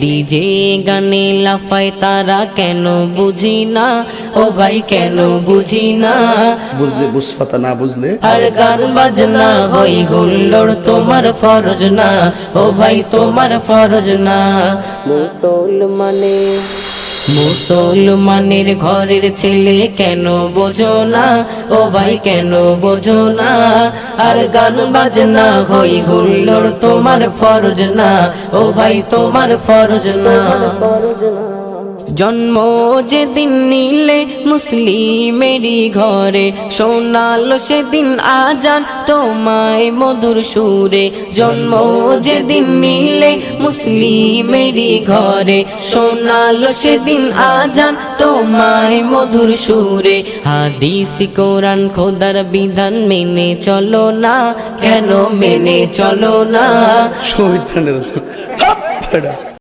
DJ গানে লাফায় তারা কেন বুঝি না, ও ভাই কেন বুঝি না। বুঝলে বুঝপাতা, না বুঝলে আর গান বাজনা হই হুল্লোড় তোমার ফরজ না, ও ভাই তোমার ফরজ না। মুসলমানের ঘরের ছেলে কেন বোঝো না, ও ভাই কেন বোঝো না। আর গান বাজনা হই হুল্লোড় তোমার ফরজ না, ও ভাই তোমার ফরজ না। জন্ম যেদিন নিলে মুসলিমেরই ঘরে, শোনালো সেদিন আজান তোমায় মধুর সুরে। জন্ম যেদিন নিলে মুসলিমেরই ঘরে, শোনালো সেদিন আজান তোমায় মধুর সুরে। হাদিস কোরআন খোদার বিধান মেনে চলো না, কেন মেনে চলো না। শহীদ